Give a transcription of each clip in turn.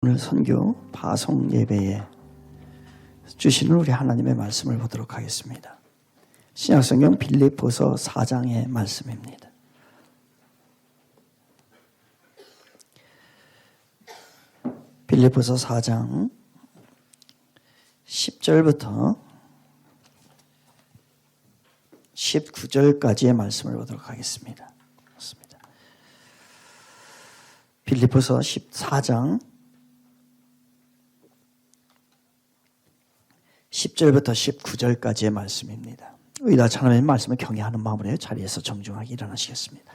오늘 선교 파송 예배에 주시는 우리 하나님의 말씀을 보도록 하겠습니다. 신약성경 빌립보서 4장의 말씀입니다. 빌립보서 4장 10절부터 19절까지의 말씀을 보도록 하겠습니다. 빌립보서 14장 10절부터 19절까지의 말씀입니다. 의다 하나님의 말씀을 경외하는 마음으로 자리에서 정중하게 일어나시겠습니다.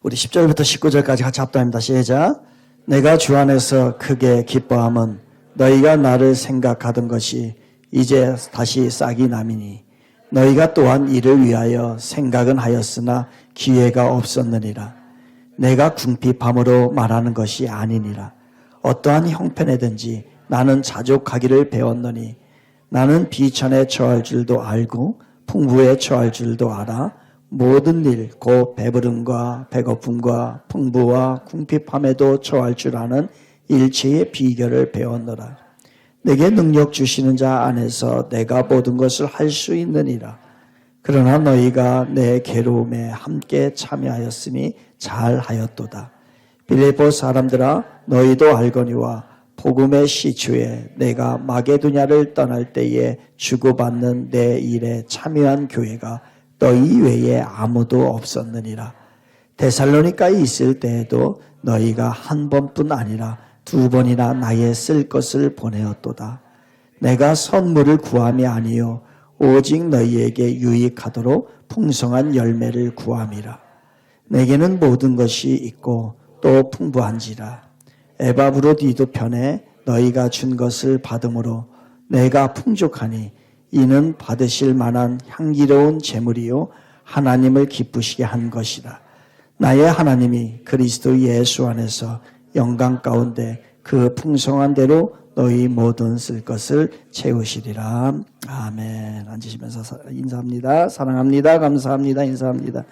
우리 10절부터 19절까지 같이 합독합니다. 시작. 내가 주 안에서 크게 기뻐함은 너희가 나를 생각하던 것이 이제 다시 싹이 남이니 너희가 또한 이를 위하여 생각은 하였으나 기회가 없었느니라. 내가 궁핍함으로 말하는 것이 아니니라. 어떠한 형편에든지 나는 자족하기를 배웠노니 나는 비천에 처할 줄도 알고 풍부에 처할 줄도 알아. 모든 일 곧 배부름과 배고픔과 풍부와 궁핍함에도 처할 줄 아는 일체의 비결을 배웠노라. 내게 능력 주시는 자 안에서 내가 모든 것을 할 수 있느니라. 그러나 너희가 내 괴로움에 함께 참여하였으니 잘하였도다. 빌립보 사람들아 너희도 알거니와 복음의 시초에 내가 마게도냐를 떠날 때에 주고받는 내 일에 참여한 교회가 너희 외에 아무도 없었느니라. 데살로니가에 있을 때에도 너희가 한 번뿐 아니라 두 번이나 나의 쓸 것을 보내었도다. 내가 선물을 구함이 아니요 오직 너희에게 유익하도록 풍성한 열매를 구함이라. 내게는 모든 것이 있고 또 풍부한지라. 에바브로디도 편에 너희가 준 것을 받음으로 내가 풍족하니 이는 받으실 만한 향기로운 제물이요 하나님을 기쁘시게 한 것이라. 나의 하나님이 그리스도 예수 안에서 영광 가운데 그 풍성한 대로 너희 모든 쓸 것을 채우시리라. 아멘. 앉으시면서 인사합니다. 사랑합니다. 감사합니다. 인사합니다.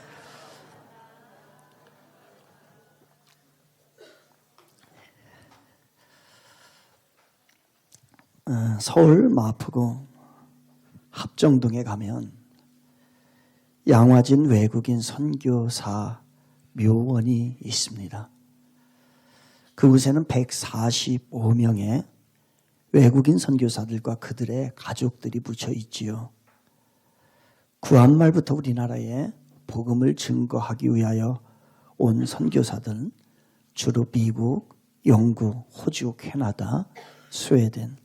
서울 마포구 합정동에 가면 양화진 외국인 선교사 묘원이 있습니다. 그곳에는 145명의 외국인 선교사들과 그들의 가족들이 묻혀 있지요. 구한말부터 우리나라에 복음을 증거하기 위하여 온 선교사들은 주로 미국, 영국, 호주, 캐나다, 스웨덴,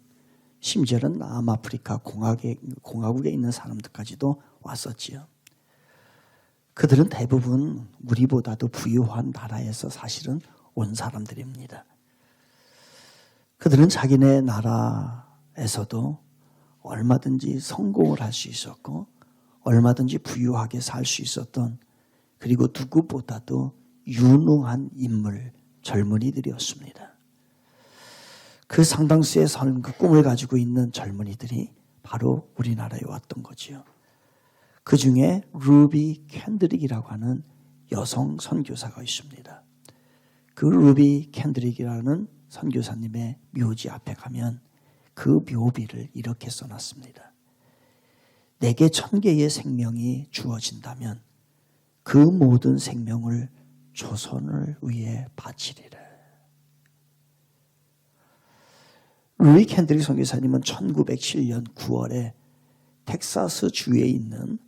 심지어는 남아프리카 공화국에 있는 사람들까지도 왔었지요. 그들은 대부분 우리보다도 부유한 나라에서 사실은 온 사람들입니다. 그들은 자기네 나라에서도 얼마든지 성공을 할 수 있었고 얼마든지 부유하게 살 수 있었던, 그리고 누구보다도 유능한 인물, 젊은이들이었습니다. 그 상당수의 그 꿈을 가지고 있는 젊은이들이 바로 우리나라에 왔던 거지요. 그 중에 루비 캔드릭이라고 하는 여성 선교사가 있습니다. 그 루비 캔드릭이라는 선교사님의 묘지 앞에 가면 그 묘비를 이렇게 써놨습니다. 내게 1000개의 생명이 주어진다면 그 모든 생명을 조선을 위해 바치리라. 루이 캔드릭 선교사님은 1907년 9월에 텍사스 주에 있는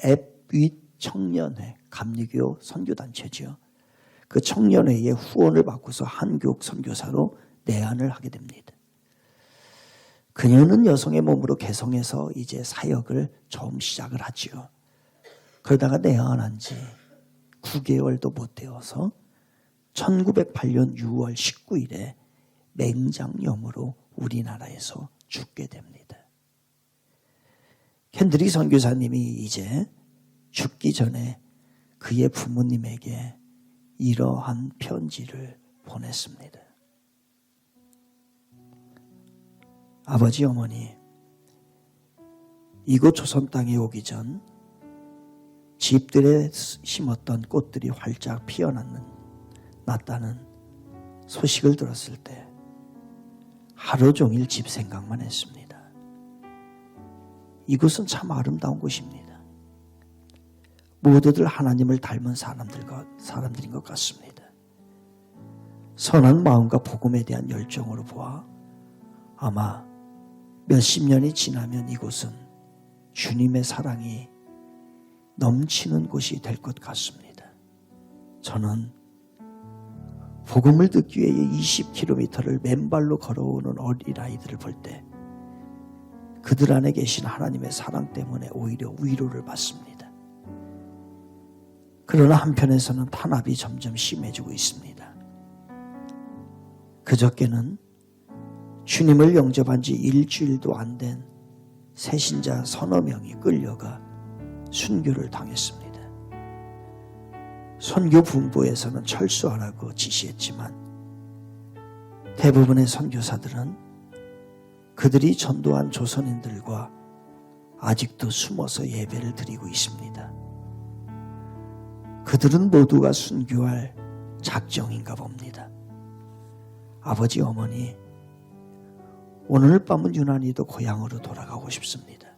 앱윗 청년회, 감리교 선교단체죠. 그 청년회의 후원을 받고서 한국 선교사로 내한을 하게 됩니다. 그녀는 여성의 몸으로 개성해서 이제 사역을 처음 시작을 하지요. 그러다가 내한한 지 9개월도 못 되어서 1908년 6월 19일에 맹장염으로 우리나라에서 죽게 됩니다. 캔드릭 선교사님이 이제 죽기 전에 그의 부모님에게 이러한 편지를 보냈습니다. 아버지, 어머니, 이곳 조선 땅에 오기 전 집들에 심었던 꽃들이 활짝 피어났다는 소식을 들었을 때 하루 종일 집 생각만 했습니다. 이곳은 참 아름다운 곳입니다. 모두들 하나님을 닮은 사람들인 것 같습니다. 선한 마음과 복음에 대한 열정으로 보아 아마 몇십 년이 지나면 이곳은 주님의 사랑이 넘치는 곳이 될 것 같습니다. 저는 복음을 듣기 위해 20km를 맨발로 걸어오는 어린아이들을 볼 때 그들 안에 계신 하나님의 사랑 때문에 오히려 위로를 받습니다. 그러나 한편에서는 탄압이 점점 심해지고 있습니다. 그저께는 주님을 영접한 지 일주일도 안 된 새신자 서너 명이 끌려가 순교를 당했습니다. 선교 분부에서는 철수하라고 지시했지만 대부분의 선교사들은 그들이 전도한 조선인들과 아직도 숨어서 예배를 드리고 있습니다. 그들은 모두가 순교할 작정인가 봅니다. 아버지, 어머니, 오늘 밤은 유난히도 고향으로 돌아가고 싶습니다.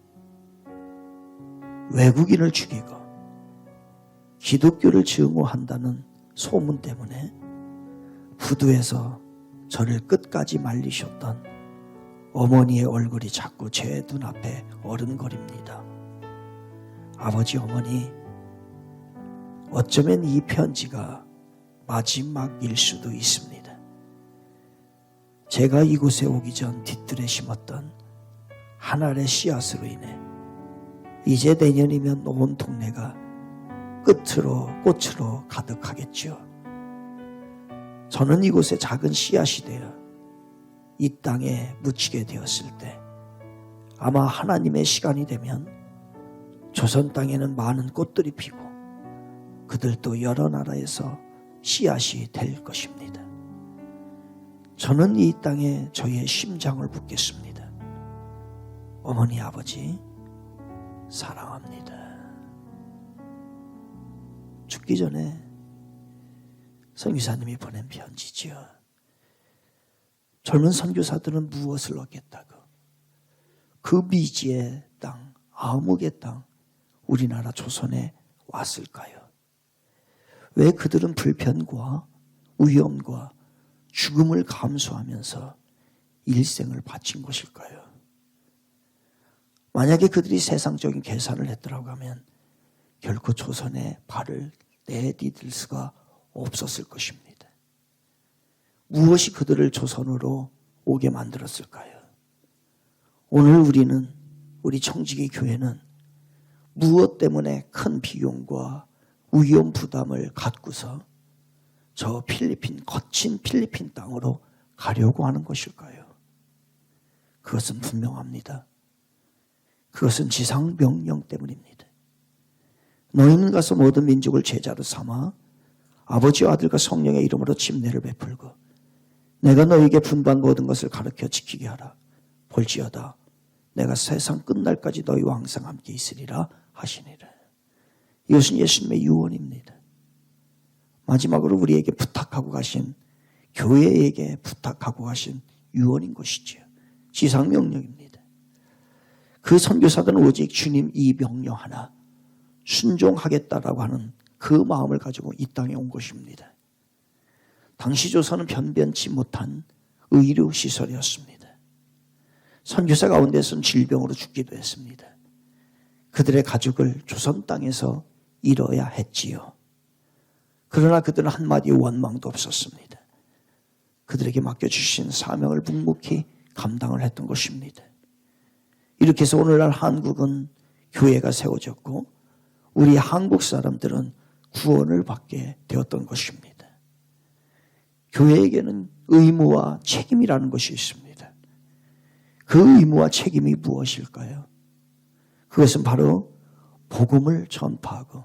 외국인을 죽이고 기독교를 증오한다는 소문 때문에 부두에서 저를 끝까지 말리셨던 어머니의 얼굴이 자꾸 제 눈앞에 어른거립니다. 아버지, 어머니, 어쩌면 이 편지가 마지막일 수도 있습니다. 제가 이곳에 오기 전 뒤뜰에 심었던 한 알의 씨앗으로 인해 이제 내년이면 온 동네가 꽃으로 가득하겠죠. 저는 이곳에 작은 씨앗이 되어 이 땅에 묻히게 되었을 때 아마 하나님의 시간이 되면 조선 땅에는 많은 꽃들이 피고 그들도 여러 나라에서 씨앗이 될 것입니다. 저는 이 땅에 저의 심장을 붓겠습니다. 어머니, 아버지, 사랑합니다. 죽기 전에 선교사님이 보낸 편지지요. 젊은 선교사들은 무엇을 얻겠다고? 그 미지의 땅, 암흑의 땅, 우리나라 조선에 왔을까요? 왜 그들은 불편과 위험과 죽음을 감수하면서 일생을 바친 것일까요? 만약에 그들이 세상적인 계산을 했더라고 하면 결코 조선에 발을 내디딜 수가 없었을 것입니다. 무엇이 그들을 조선으로 오게 만들었을까요? 오늘 우리 청지기 교회는 무엇 때문에 큰 비용과 위험 부담을 갖고서 저 거친 필리핀 땅으로 가려고 하는 것일까요? 그것은 분명합니다. 그것은 지상 명령 때문입니다. 너희는 가서 모든 민족을 제자로 삼아 아버지와 아들과 성령의 이름으로 침례를 베풀고 내가 너희에게 분부한 모든 것을 가르쳐 지키게 하라. 볼지어다 내가 세상 끝날까지 너희와 항상 함께 있으리라 하시니라. 이것은 예수님의 유언입니다. 마지막으로 우리에게 부탁하고 가신, 교회에게 부탁하고 가신 유언인 것이지요. 지상 명령입니다. 그 선교사들은 오직 주님 이 명령 하나 순종하겠다라고 하는 그 마음을 가지고 이 땅에 온 것입니다. 당시 조선은 변변치 못한 의료시설이었습니다. 선교사 가운데서는 질병으로 죽기도 했습니다. 그들의 가족을 조선 땅에서 잃어야 했지요. 그러나 그들은 한마디의 원망도 없었습니다. 그들에게 맡겨주신 사명을 묵묵히 감당을 했던 것입니다. 이렇게 해서 오늘날 한국은 교회가 세워졌고 우리 한국 사람들은 구원을 받게 되었던 것입니다. 교회에게는 의무와 책임이라는 것이 있습니다. 그 의무와 책임이 무엇일까요? 그것은 바로 복음을 전파하고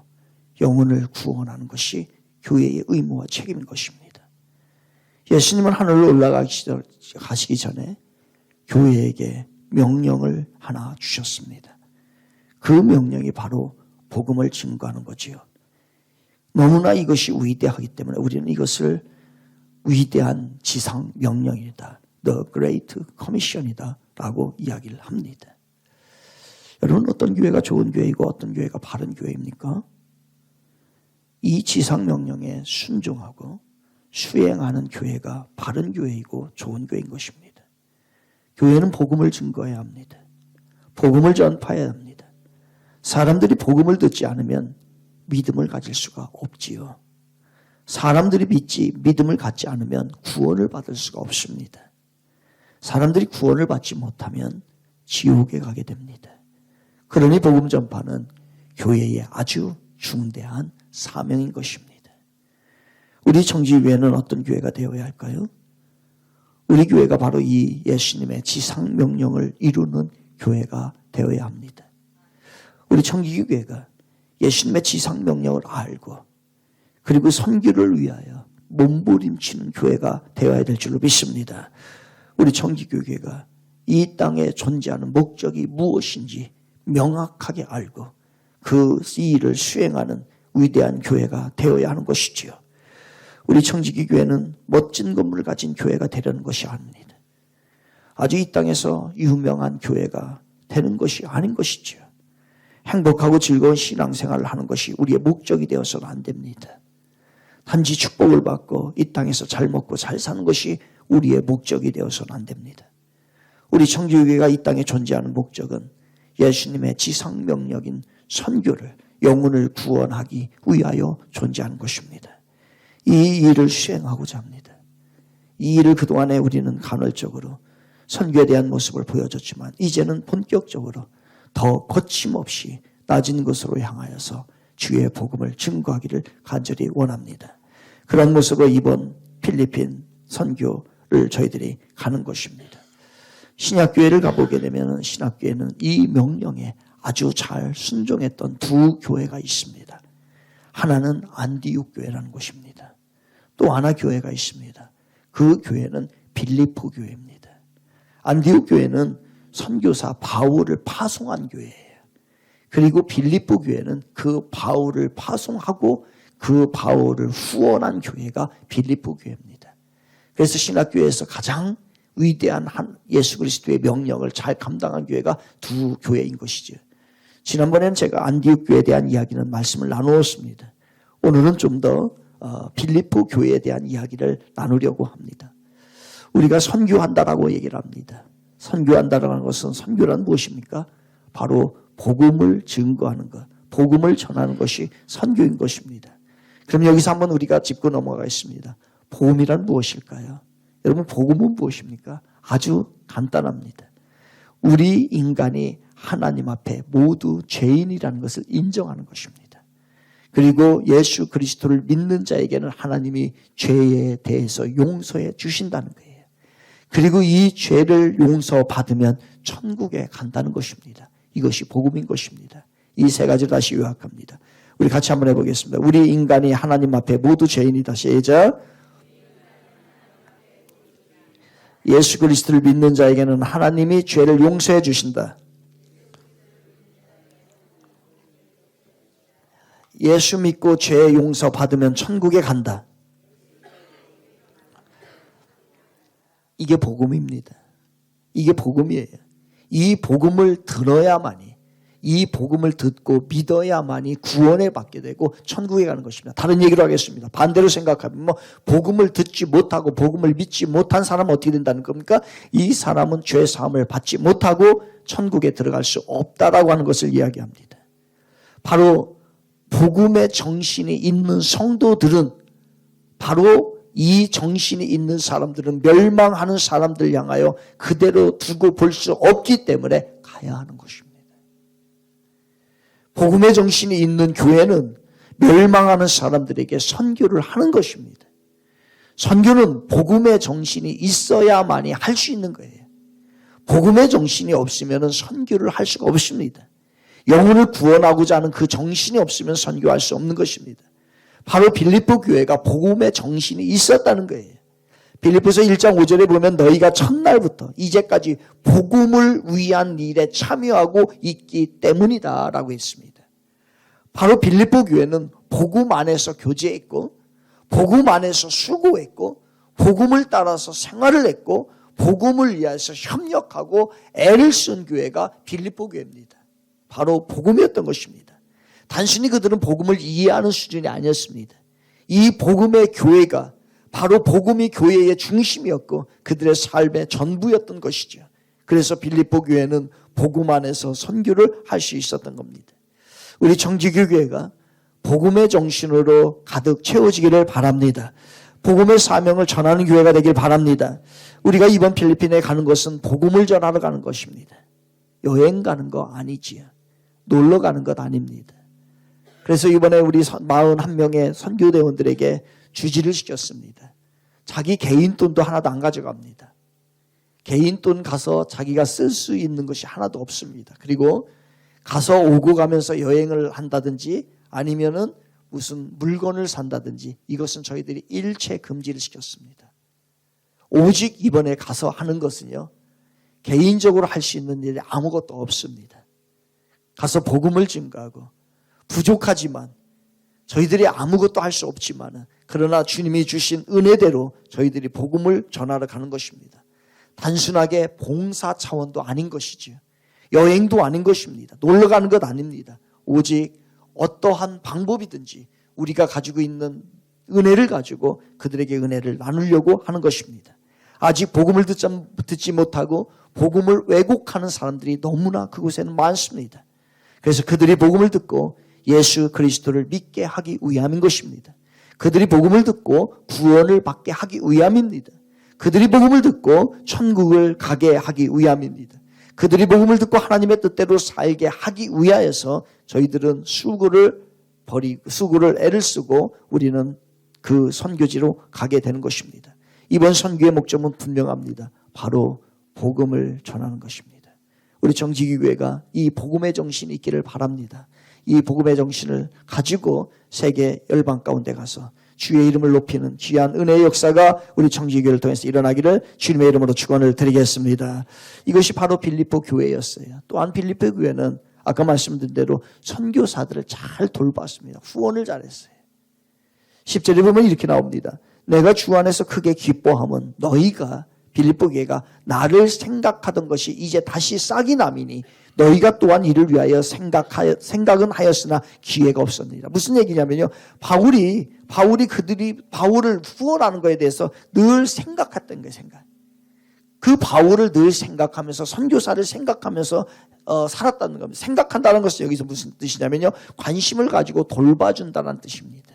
영혼을 구원하는 것이 교회의 의무와 책임인 것입니다. 예수님은 하늘로 올라가시기 전에 교회에게 명령을 하나 주셨습니다. 그 명령이 바로 복음을 증거하는 거지요. 너무나 이것이 위대하기 때문에 우리는 이것을 위대한 지상 명령이다. The Great Commission이다 라고 이야기를 합니다. 여러분, 어떤 교회가 좋은 교회이고 어떤 교회가 바른 교회입니까? 이 지상 명령에 순종하고 수행하는 교회가 바른 교회이고 좋은 교회인 것입니다. 교회는 복음을 증거해야 합니다. 복음을 전파해야 합니다. 사람들이 복음을 듣지 않으면 믿음을 가질 수가 없지요. 사람들이 믿음을 갖지 않으면 구원을 받을 수가 없습니다. 사람들이 구원을 받지 못하면 지옥에 가게 됩니다. 그러니 복음 전파는 교회의 아주 중대한 사명인 것입니다. 우리 청지교회는 어떤 교회가 되어야 할까요? 우리 교회가 바로 이 예수님의 지상 명령을 이루는 교회가 되어야 합니다. 우리 청지교회가 예수님의 지상 명령을 알고 그리고 선교를 위하여 몸부림치는 교회가 되어야 될 줄로 믿습니다. 우리 청지교회가 이 땅에 존재하는 목적이 무엇인지 명확하게 알고 그 일을 수행하는 위대한 교회가 되어야 하는 것이지요. 우리 청지기교회는 멋진 건물을 가진 교회가 되려는 것이 아닙니다. 아주 이 땅에서 유명한 교회가 되는 것이 아닌 것이지요. 행복하고 즐거운 신앙생활을 하는 것이 우리의 목적이 되어서는 안 됩니다. 단지 축복을 받고 이 땅에서 잘 먹고 잘 사는 것이 우리의 목적이 되어서는 안 됩니다. 우리 청지교회가 이 땅에 존재하는 목적은 예수님의 지상 명령인 선교를, 영혼을 구원하기 위하여 존재하는 것입니다. 이 일을 수행하고자 합니다. 이 일을 그동안에 우리는 간헐적으로 선교에 대한 모습을 보여줬지만 이제는 본격적으로 더 거침없이 낮은 곳으로 향하여서 주의 복음을 증거하기를 간절히 원합니다. 그런 모습으로 이번 필리핀 선교를 저희들이 가는 것입니다. 신약교회를 가보게 되면 신약교회는 이 명령에 아주 잘 순종했던 두 교회가 있습니다. 하나는 안디옥 교회라는 곳입니다. 또 하나 교회가 있습니다. 그 교회는 빌립보 교회입니다. 안디옥 교회는 선교사 바울을 파송한 교회예요. 그리고 빌립보 교회는 그 바울을 파송하고 그 바울을 후원한 교회가 빌립보 교회입니다. 그래서 신학교회에서 가장 위대한 예수 그리스도의 명령을 잘 감당한 교회가 두 교회인 것이죠. 지난번에는 제가 안디옥 교회에 대한 이야기는 말씀을 나누었습니다. 오늘은 좀 더 빌립보 교회에 대한 이야기를 나누려고 합니다. 우리가 선교한다라고 얘기를 합니다. 선교한다라는 것은, 선교란 무엇입니까? 바로 복음을 증거하는 것, 복음을 전하는 것이 선교인 것입니다. 그럼 여기서 한번 우리가 짚고 넘어가겠습니다. 복음이란 무엇일까요? 여러분, 복음은 무엇입니까? 아주 간단합니다. 우리 인간이 하나님 앞에 모두 죄인이라는 것을 인정하는 것입니다. 그리고 예수 그리스도를 믿는 자에게는 하나님이 죄에 대해서 용서해 주신다는 거예요. 그리고 이 죄를 용서받으면 천국에 간다는 것입니다. 이것이 복음인 것입니다. 이 세 가지를 다시 요약합니다. 우리 같이 한번 해보겠습니다. 우리 인간이 하나님 앞에 모두 죄인이다. 시작. 예수 그리스도를 믿는 자에게는 하나님이 죄를 용서해 주신다. 예수 믿고 죄 용서 받으면 천국에 간다. 이게 복음입니다. 이게 복음이에요. 이 복음을 들어야만이, 이 복음을 듣고 믿어야만이 구원을 받게 되고 천국에 가는 것입니다. 다른 얘기로 하겠습니다. 반대로 생각하면 복음을 듣지 못하고 복음을 믿지 못한 사람은 어떻게 된다는 겁니까? 이 사람은 죄 사함을 받지 못하고 천국에 들어갈 수 없다라고 하는 것을 이야기합니다. 바로 복음의 정신이 있는 성도들은, 바로 이 정신이 있는 사람들은 멸망하는 사람들 향하여 그대로 두고 볼 수 없기 때문에 가야 하는 것입니다. 복음의 정신이 있는 교회는 멸망하는 사람들에게 선교를 하는 것입니다. 선교는 복음의 정신이 있어야만이 할 수 있는 거예요. 복음의 정신이 없으면 선교를 할 수가 없습니다. 영혼을 구원하고자 하는 그 정신이 없으면 선교할 수 없는 것입니다. 바로 빌립보 교회가 복음의 정신이 있었다는 거예요. 빌립보서 1장 5절에 보면 너희가 첫날부터 이제까지 복음을 위한 일에 참여하고 있기 때문이다 라고 했습니다. 바로 빌립보 교회는 복음 안에서 교제했고, 복음 안에서 수고했고, 복음을 따라서 생활을 했고 복음을 위해서 협력하고 애를 쓴 교회가 빌립보 교회입니다. 바로 복음이었던 것입니다. 단순히 그들은 복음을 이해하는 수준이 아니었습니다. 이 복음의 교회가 바로 복음이 교회의 중심이었고 그들의 삶의 전부였던 것이죠. 그래서 빌립보 교회는 복음 안에서 선교를 할 수 있었던 겁니다. 우리 정직교 교회가 복음의 정신으로 가득 채워지기를 바랍니다. 복음의 사명을 전하는 교회가 되길 바랍니다. 우리가 이번 필리핀에 가는 것은 복음을 전하러 가는 것입니다. 여행 가는 거 아니지요. 놀러 가는 것 아닙니다. 그래서 이번에 우리 41명의 선교대원들에게 주지를 시켰습니다. 자기 개인 돈도 하나도 안 가져갑니다. 개인 돈 가서 자기가 쓸 수 있는 것이 하나도 없습니다. 그리고 가서 오고 가면서 여행을 한다든지 아니면은 무슨 물건을 산다든지 이것은 저희들이 일체 금지를 시켰습니다. 오직 이번에 가서 하는 것은요, 개인적으로 할 수 있는 일이 아무것도 없습니다. 가서 복음을 증거하고 부족하지만 저희들이 아무것도 할 수 없지만 그러나 주님이 주신 은혜대로 저희들이 복음을 전하러 가는 것입니다. 단순하게 봉사 차원도 아닌 것이지요. 여행도 아닌 것입니다. 놀러 가는 것 아닙니다. 오직 어떠한 방법이든지 우리가 가지고 있는 은혜를 가지고 그들에게 은혜를 나누려고 하는 것입니다. 아직 복음을 듣지 못하고 복음을 왜곡하는 사람들이 너무나 그곳에는 많습니다. 그래서 그들이 복음을 듣고 예수 그리스도를 믿게 하기 위함인 것입니다. 그들이 복음을 듣고 구원을 받게 하기 위함입니다. 그들이 복음을 듣고 천국을 가게 하기 위함입니다. 그들이 복음을 듣고 하나님의 뜻대로 살게 하기 위하여서 저희들은 수고를 애를 쓰고 우리는 그 선교지로 가게 되는 것입니다. 이번 선교의 목적은 분명합니다. 바로 복음을 전하는 것입니다. 우리 정직교회가 이 복음의 정신이 있기를 바랍니다. 이 복음의 정신을 가지고 세계 열방 가운데 가서 주의 이름을 높이는 귀한 은혜의 역사가 우리 정직교회를 통해서 일어나기를 주님의 이름으로 축원을 드리겠습니다. 이것이 바로 빌립보 교회였어요. 또한 빌립보 교회는 아까 말씀드린 대로 선교사들을 잘 돌봤습니다. 후원을 잘했어요. 10절에 보면 이렇게 나옵니다. 내가 주 안에서 크게 기뻐함은 너희가 빌립보 교회가 나를 생각하던 것이 이제 다시 싹이 나미니 너희가 또한 이를 위하여 생각은 하였으나 기회가 없었느니라. 무슨 얘기냐면요. 바울이 그들이 바울을 후원하는 것에 대해서 늘 생각했던 거예요. 그 바울을 늘 생각하면서 선교사를 생각하면서 살았다는 겁니다. 생각한다는 것은 여기서 무슨 뜻이냐면요. 관심을 가지고 돌봐준다는 뜻입니다.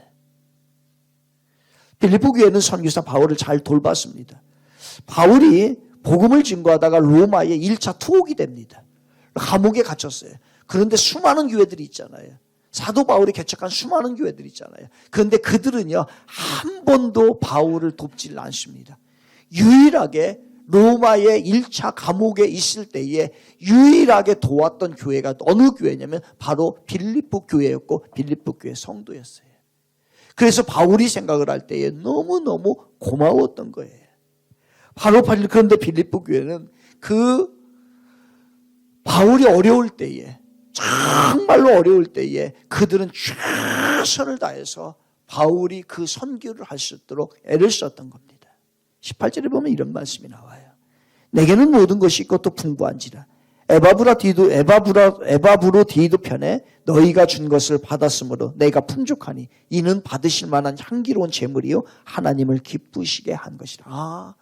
빌립보 교회는 선교사 바울을 잘 돌봤습니다. 바울이 복음을 증거하다가 로마에 1차 투옥이 됩니다. 감옥에 갇혔어요. 그런데 수많은 교회들이 있잖아요. 사도 바울이 개척한 수많은 교회들이 있잖아요. 그런데 그들은요, 한 번도 바울을 돕지를 않습니다. 유일하게 로마의 1차 감옥에 있을 때에 유일하게 도왔던 교회가 어느 교회냐면 바로 빌립보 교회였고 빌립보 교회 성도였어요. 그래서 바울이 생각을 할 때에 너무너무 고마웠던 거예요. 그런데 빌립보 교회는 그 바울이 어려울 때에, 정말로 어려울 때에 그들은 최선을 다해서 바울이 그 선교를 할 수 있도록 애를 썼던 겁니다. 18절에 보면 이런 말씀이 나와요. 내게는 모든 것이 있고 또 풍부한지라. 에바브로 디도 편에 너희가 준 것을 받았으므로 내가 풍족하니 이는 받으실 만한 향기로운 제물이요 하나님을 기쁘시게 한 것이라.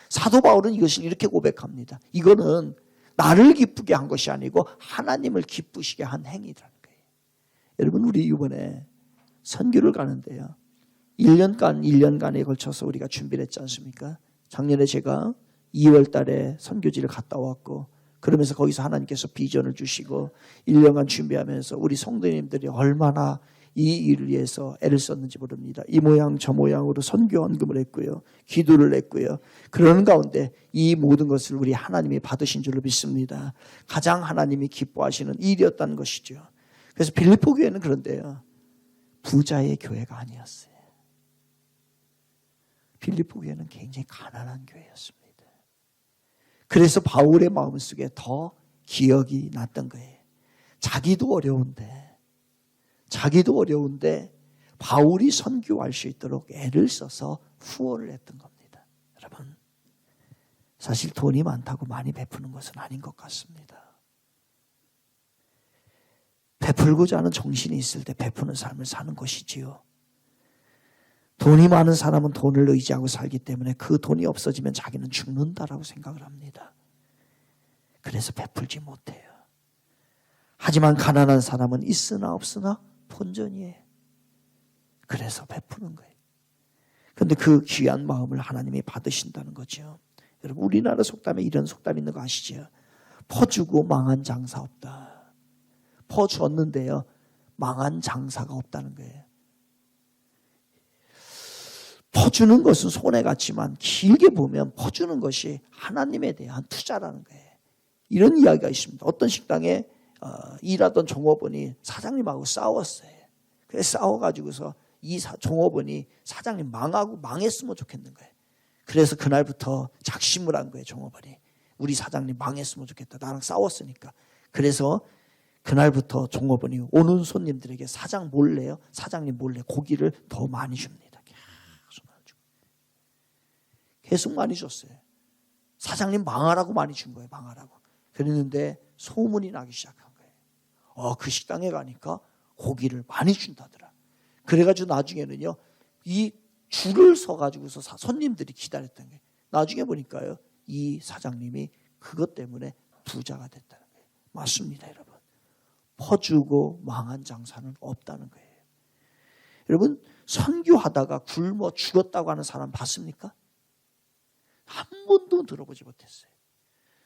사도 바울은 이것을 이렇게 고백합니다. 이거는 나를 기쁘게 한 것이 아니고 하나님을 기쁘시게 한 행위라는 거예요. 여러분, 우리 이번에 선교를 가는데요. 1년간에 걸쳐서 우리가 준비를 했지 않습니까? 작년에 제가 2월 달에 선교지를 갔다 왔고 그러면서 거기서 하나님께서 비전을 주시고 1년간 준비하면서 우리 성도님들이 얼마나 이 일을 위해서 애를 썼는지 모릅니다. 이 모양 저 모양으로 선교 헌금을 했고요. 기도를 했고요. 그러는 가운데 이 모든 것을 우리 하나님이 받으신 줄로 믿습니다. 가장 하나님이 기뻐하시는 일이었다는 것이죠. 그래서 빌립보 교회는 그런데요. 부자의 교회가 아니었어요. 빌립보 교회는 굉장히 가난한 교회였습니다. 그래서 바울의 마음속에 더 기억이 났던 거예요. 자기도 어려운데 바울이 선교할 수 있도록 애를 써서 후원을 했던 겁니다. 여러분, 사실 돈이 많다고 많이 베푸는 것은 아닌 것 같습니다. 베풀고자 하는 정신이 있을 때 베푸는 삶을 사는 것이지요. 돈이 많은 사람은 돈을 의지하고 살기 때문에 그 돈이 없어지면 자기는 죽는다라고 생각을 합니다. 그래서 베풀지 못해요. 하지만 가난한 사람은 있으나 없으나 본전이에요. 그래서 베푸는 거예요. 그런데 그 귀한 마음을 하나님이 받으신다는 거죠. 여러분, 우리나라 속담에 이런 속담이 있는 거 아시죠? 퍼주고 망한 장사 없다. 퍼주었는데요, 망한 장사가 없다는 거예요. 퍼주는 것은 손해 같지만 길게 보면 퍼주는 것이 하나님에 대한 투자라는 거예요. 이런 이야기가 있습니다. 어떤 식당에 일하던 종업원이 사장님하고 싸웠어요. 그래서 싸워가지고서 이 종업원이 사장님 망했으면 좋겠는 거예요. 그래서 그날부터 작심을 한 거예요. 종업원이. 우리 사장님 망했으면 좋겠다. 나랑 싸웠으니까. 그래서 그날부터 종업원이 오는 손님들에게 사장님 몰래 고기를 더 많이 줍니다. 계속 많이 줬어요. 사장님 망하라고 많이 준 거예요. 망하라고. 그랬는데 소문이 나기 시작한 거예요. 그 식당에 가니까 고기를 많이 준다더라. 그래가지고 나중에는요, 이 줄을 서가지고서 손님들이 기다렸던 거예요. 나중에 보니까요, 이 사장님이 그것 때문에 부자가 됐다는 거예요. 맞습니다, 여러분. 퍼주고 망한 장사는 없다는 거예요. 여러분, 선교하다가 굶어 죽었다고 하는 사람 봤습니까? 한 번도 들어보지 못했어요.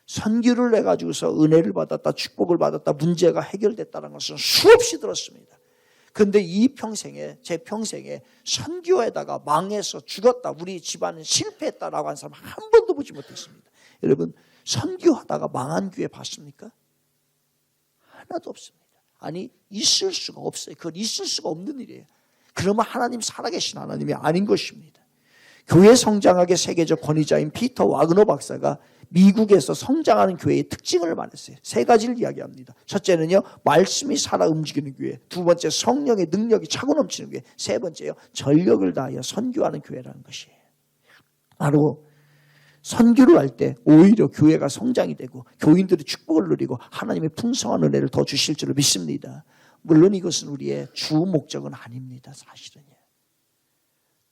선교를 해가지고서 은혜를 받았다, 축복을 받았다, 문제가 해결됐다는 것은 수없이 들었습니다. 그런데 제 평생에 선교에다가 망해서 죽었다, 우리 집안은 실패했다라고 하는 사람 한 번도 보지 못했습니다. 여러분, 선교하다가 망한 교회 봤습니까? 하나도 없습니다. 아니, 있을 수가 없어요. 그건 있을 수가 없는 일이에요. 그러면 하나님 살아계신 하나님이 아닌 것입니다. 교회 성장학의 세계적 권위자인 피터 와그너 박사가 미국에서 성장하는 교회의 특징을 말했어요. 3가지를 이야기합니다. 첫째는요, 말씀이 살아 움직이는 교회. 2번째, 성령의 능력이 차고 넘치는 교회. 3번째요, 전력을 다하여 선교하는 교회라는 것이에요. 바로 선교를 할 때 오히려 교회가 성장이 되고 교인들이 축복을 누리고 하나님의 풍성한 은혜를 더 주실 줄을 믿습니다. 물론 이것은 우리의 주 목적은 아닙니다. 사실은요.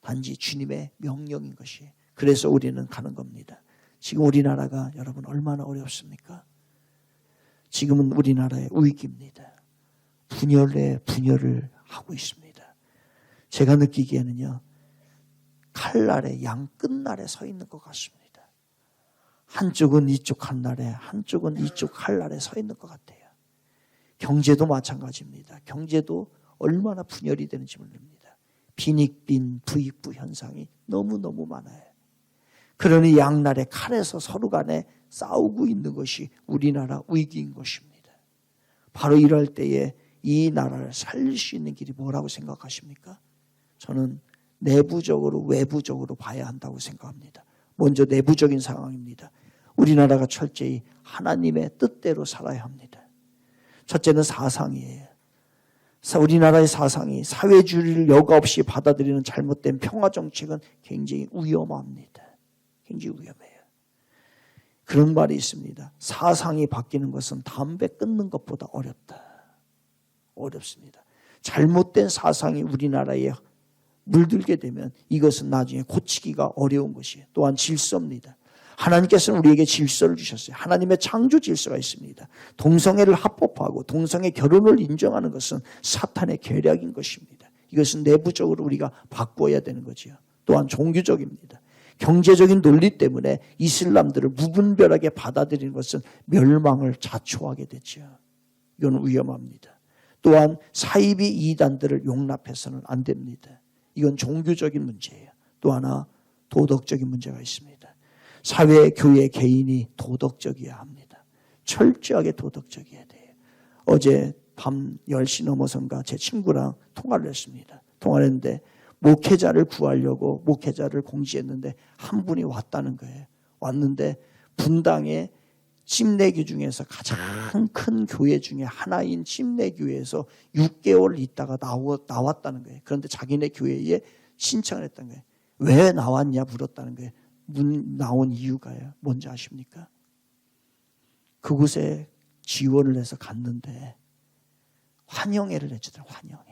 단지 주님의 명령인 것이. 그래서 우리는 가는 겁니다. 지금 우리나라가 여러분 얼마나 어렵습니까? 지금은 우리나라의 위기입니다. 분열을 하고 있습니다. 제가 느끼기에는요, 칼날에 양 끝날에 서 있는 것 같습니다. 한쪽은 이쪽 칼날에, 한쪽은 이쪽 칼날에 서 있는 것 같아요. 경제도 마찬가지입니다. 경제도 얼마나 분열이 되는지 모릅니다. 빈익빈 부익부 현상이 너무너무 많아요. 그러니 양날의 칼에서 서로 간에 싸우고 있는 것이 우리나라 위기인 것입니다. 바로 이럴 때에 이 나라를 살릴 수 있는 길이 뭐라고 생각하십니까? 저는 내부적으로 외부적으로 봐야 한다고 생각합니다. 먼저 내부적인 상황입니다. 우리나라가 철저히 하나님의 뜻대로 살아야 합니다. 첫째는 사상이에요. 우리나라의 사상이 사회주의를 여과 없이 받아들이는 잘못된 평화정책은 굉장히 위험합니다. 굉장히 위험해요. 그런 말이 있습니다. 사상이 바뀌는 것은 담배 끊는 것보다 어렵다. 어렵습니다. 잘못된 사상이 우리나라에 물들게 되면 이것은 나중에 고치기가 어려운 것이에요. 또한 질서입니다. 하나님께서는 우리에게 질서를 주셨어요. 하나님의 창조 질서가 있습니다. 동성애를 합법화하고 동성애 결혼을 인정하는 것은 사탄의 계략인 것입니다. 이것은 내부적으로 우리가 바꿔야 되는 거죠. 또한 종교적입니다. 경제적인 논리 때문에 이슬람들을 무분별하게 받아들이는 것은 멸망을 자초하게 되죠. 이건 위험합니다. 또한 사이비 이단들을 용납해서는 안 됩니다. 이건 종교적인 문제예요. 또 하나 도덕적인 문제가 있습니다. 사회, 교회, 개인이 도덕적이어야 합니다. 철저하게 도덕적이어야 돼요. 어제 밤 10시 넘어선가 제 친구랑 통화를 했습니다. 통화를 했는데 목회자를 구하려고 목회자를 공지했는데 한 분이 왔다는 거예요. 왔는데 분당의 찜내교 중에서 가장 큰 교회 중에 하나인 찜내교회에서 6개월 있다가 나왔다는 거예요. 그런데 자기네 교회에 신청을 했다는 거예요. 왜 나왔냐 물었다는 거예요. 나온 이유가요. 뭔지 아십니까? 그곳에 지원을 해서 갔는데 환영회를 해주더라고요.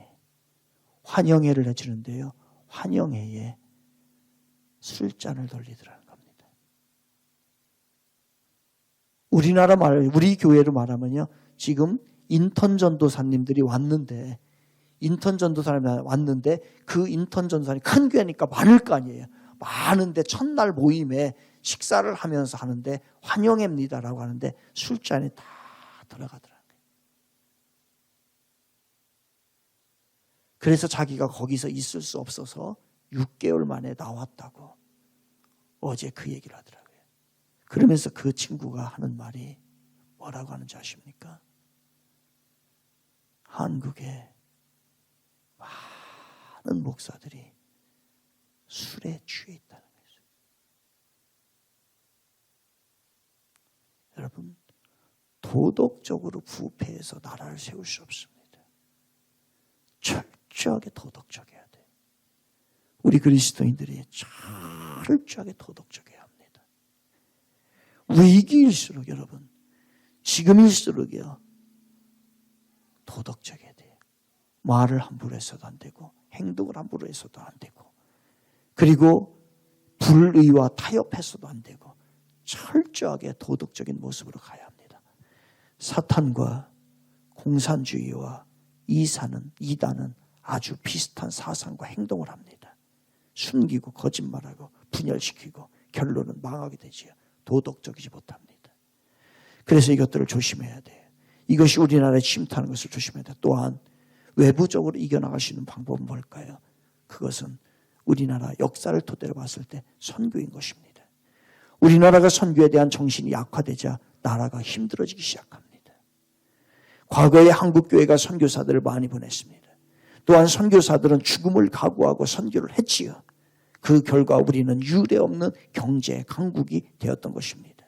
환영회를 해주는데요. 환영회에 술잔을 돌리더라는 겁니다. 우리 교회로 말하면요. 지금 인턴 전도사님들이 왔는데 그 인턴 전도사님 큰 교회니까 많을 거 아니에요. 많은데 첫날 모임에 식사를 하면서 하는데 환영회입니다라고 하는데 술잔이 다 들어가더라고요. 그래서 자기가 거기서 있을 수 없어서 6개월 만에 나왔다고 어제 그 얘기를 하더라고요. 그러면서 그 친구가 하는 말이 뭐라고 하는지 아십니까? 한국에 많은 목사들이 술에 취해 있다는 거죠. 여러분, 도덕적으로 부패해서 나라를 세울 수 없습니다. 철저하게 도덕적이어야 돼요. 우리 그리스도인들이 철저하게 도덕적이어야 합니다. 위기일수록 여러분, 지금일수록이요, 도덕적이어야 돼요. 말을 함부로 해서도 안 되고 행동을 함부로 해서도 안 되고 그리고 불의와 타협해서도 안 되고 철저하게 도덕적인 모습으로 가야 합니다. 사탄과 공산주의와 이단은 아주 비슷한 사상과 행동을 합니다. 숨기고 거짓말하고 분열시키고 결론은 망하게 되지요. 도덕적이지 못합니다. 그래서 이것들을 조심해야 돼요. 이것이 우리나라에 침투하는 것을 조심해야 돼요. 또한 외부적으로 이겨나갈 수 있는 방법은 뭘까요? 그것은 우리나라 역사를 토대로 봤을 때 선교인 것입니다. 우리나라가 선교에 대한 정신이 약화되자 나라가 힘들어지기 시작합니다. 과거에 한국교회가 선교사들을 많이 보냈습니다. 또한 선교사들은 죽음을 각오하고 선교를 했지요. 그 결과 우리는 유례없는 경제 강국이 되었던 것입니다.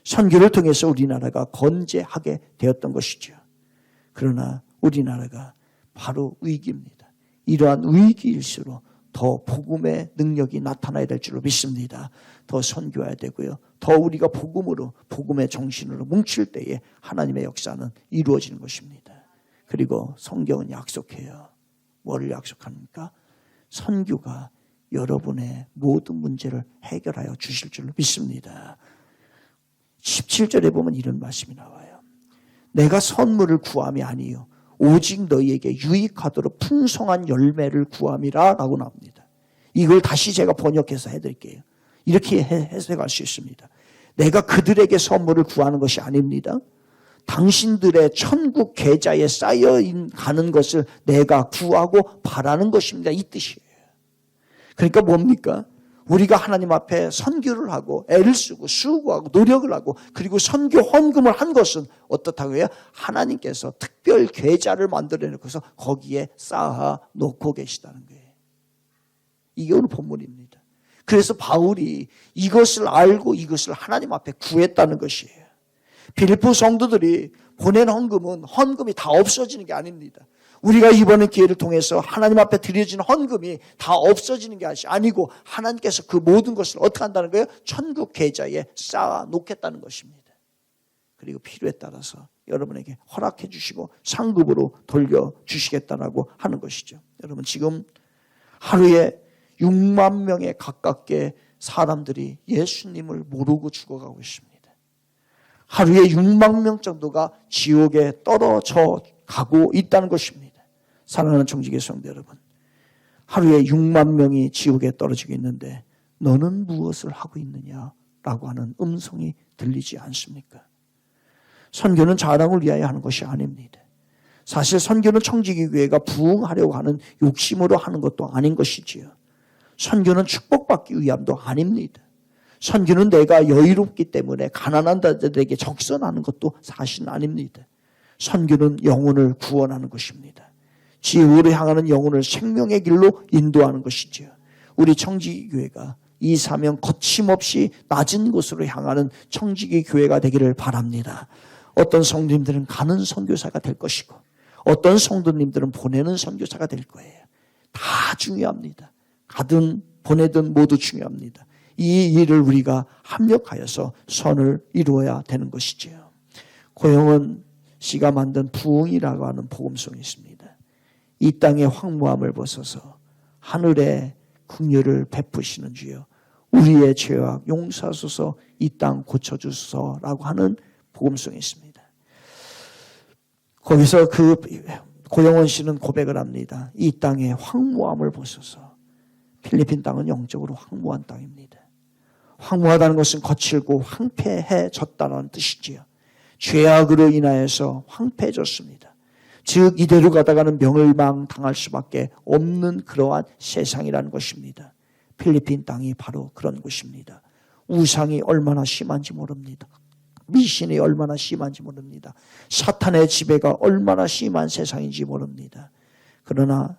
선교를 통해서 우리나라가 건재하게 되었던 것이죠. 그러나 우리나라가 바로 위기입니다. 이러한 위기일수록 더 복음의 능력이 나타나야 될 줄로 믿습니다. 더 선교해야 되고요. 더 우리가 복음으로 복음의 정신으로 뭉칠 때에 하나님의 역사는 이루어지는 것입니다. 그리고 성경은 약속해요. 뭐를 약속합니까? 선교가 여러분의 모든 문제를 해결하여 주실 줄로 믿습니다. 17절에 보면 이런 말씀이 나와요. 내가 선물을 구함이 아니요 오직 너희에게 유익하도록 풍성한 열매를 구함이라 라고 나옵니다. 이걸 다시 제가 번역해서 해드릴게요. 이렇게 해석할 수 있습니다. 내가 그들에게 선물을 구하는 것이 아닙니다. 당신들의 천국 계좌에 쌓여 가는 것을 내가 구하고 바라는 것입니다. 이 뜻이에요. 그러니까 뭡니까? 우리가 하나님 앞에 선교를 하고 애를 쓰고 수고하고 노력을 하고 그리고 선교 헌금을 한 것은 어떻다고 해요? 하나님께서 특별 계좌를 만들어 놓고서 거기에 쌓아 놓고 계시다는 거예요. 이게 오늘 본문입니다. 그래서 바울이 이것을 알고 이것을 하나님 앞에 구했다는 것이에요. 빌립보 성도들이 보낸 헌금이 다 없어지는 게 아닙니다. 우리가 이번에 기회를 통해서 하나님 앞에 드려진 헌금이 다 없어지는 게 아니고 하나님께서 그 모든 것을 어떻게 한다는 거예요? 천국 계좌에 쌓아 놓겠다는 것입니다. 그리고 필요에 따라서 여러분에게 허락해 주시고 상급으로 돌려주시겠다라고 하는 것이죠. 여러분 지금 하루에 6만 명에 가깝게 사람들이 예수님을 모르고 죽어가고 있습니다. 하루에 6만 명 정도가 지옥에 떨어져 가고 있다는 것입니다. 사랑하는 청지기 성도 여러분, 하루에 6만 명이 지옥에 떨어지고 있는데 너는 무엇을 하고 있느냐라고 하는 음성이 들리지 않습니까? 선교는 자랑을 위하여 하는 것이 아닙니다. 사실 선교는 청지기 교회가 부흥하려고 하는 욕심으로 하는 것도 아닌 것이지요. 선교는 축복받기 위함도 아닙니다. 선교는 내가 여유롭기 때문에 가난한 자들에게 적선하는 것도 사실은 아닙니다. 선교는 영혼을 구원하는 것입니다. 지옥으로 향하는 영혼을 생명의 길로 인도하는 것이지요. 우리 청지기 교회가 이 사명 거침없이 낮은 곳으로 향하는 청지기 교회가 되기를 바랍니다. 어떤 성도님들은 가는 선교사가 될 것이고 어떤 성도님들은 보내는 선교사가 될 거예요. 다 중요합니다. 가든 보내든 모두 중요합니다. 이 일을 우리가 합력하여서 선을 이루어야 되는 것이지요. 고영원 씨가 만든 부흥이라고 하는 복음송이 있습니다. 이 땅의 황무함을 벗어서 하늘의 긍휼을 베푸시는 주여, 우리의 죄악 용서하소서, 이 땅 고쳐주소서라고 하는 복음송이 있습니다. 거기서 그 고영원 씨는 고백을 합니다. 이 땅의 황무함을 벗어서. 필리핀 땅은 영적으로 황무한 땅입니다. 황무하다는 것은 거칠고 황폐해졌다는 뜻이지요. 죄악으로 인하여서 황폐해졌습니다. 즉 이대로 가다가는 멸망 당할 수밖에 없는 그러한 세상이라는 것입니다. 필리핀 땅이 바로 그런 곳입니다. 우상이 얼마나 심한지 모릅니다. 미신이 얼마나 심한지 모릅니다. 사탄의 지배가 얼마나 심한 세상인지 모릅니다. 그러나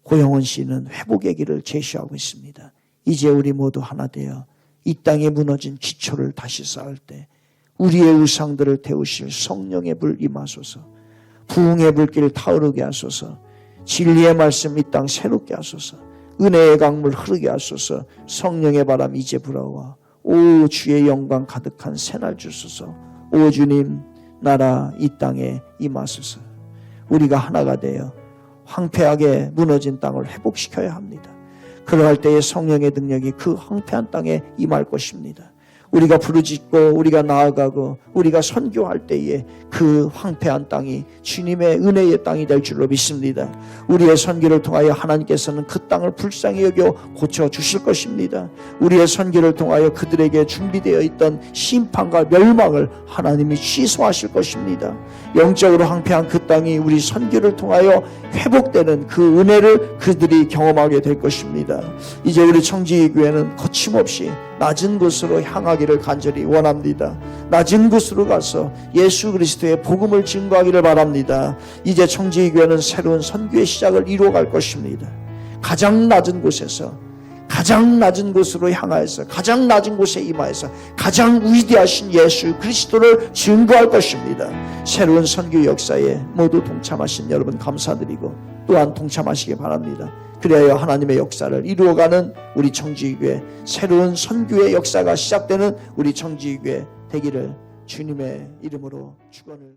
고영원 씨는 회복의 길을 제시하고 있습니다. 이제 우리 모두 하나 되어 이 땅에 무너진 기초를 다시 쌓을 때 우리의 우상들을 태우실 성령의 불 임하소서, 부흥의 불길 타오르게 하소서, 진리의 말씀 이 땅 새롭게 하소서, 은혜의 강물 흐르게 하소서, 성령의 바람 이제 불어와 오 주의 영광 가득한 새날 주소서, 오 주님 나라 이 땅에 임하소서. 우리가 하나가 되어 황폐하게 무너진 땅을 회복시켜야 합니다. 그러할 때에 성령의 능력이 그 황폐한 땅에 임할 것입니다. 우리가 부르짖고 우리가 나아가고 우리가 선교할 때에 그 황폐한 땅이 주님의 은혜의 땅이 될 줄로 믿습니다. 우리의 선교를 통하여 하나님께서는 그 땅을 불쌍히 여겨 고쳐주실 것입니다. 우리의 선교를 통하여 그들에게 준비되어 있던 심판과 멸망을 하나님이 취소하실 것입니다. 영적으로 황폐한 그 땅이 우리 선교를 통하여 회복되는 그 은혜를 그들이 경험하게 될 것입니다. 이제 우리 청지교회는 거침없이 낮은 곳으로 향하기를 간절히 원합니다. 낮은 곳으로 가서 예수 그리스도의 복음을 증거하기를 바랍니다. 이제 청지교회는 새로운 선교의 시작을 이루어갈 것입니다. 가장 낮은 곳에서 가장 낮은 곳으로 향하여서 가장 낮은 곳에 임하여서 가장 위대하신 예수 그리스도를 증거할 것입니다. 새로운 선교 역사에 모두 동참하신 여러분 감사드리고 또한 동참하시기 바랍니다. 그래야 하나님의 역사를 이루어가는 우리 청지교회, 새로운 선교의 역사가 시작되는 우리 청지교회 되기를 주님의 이름으로 축원을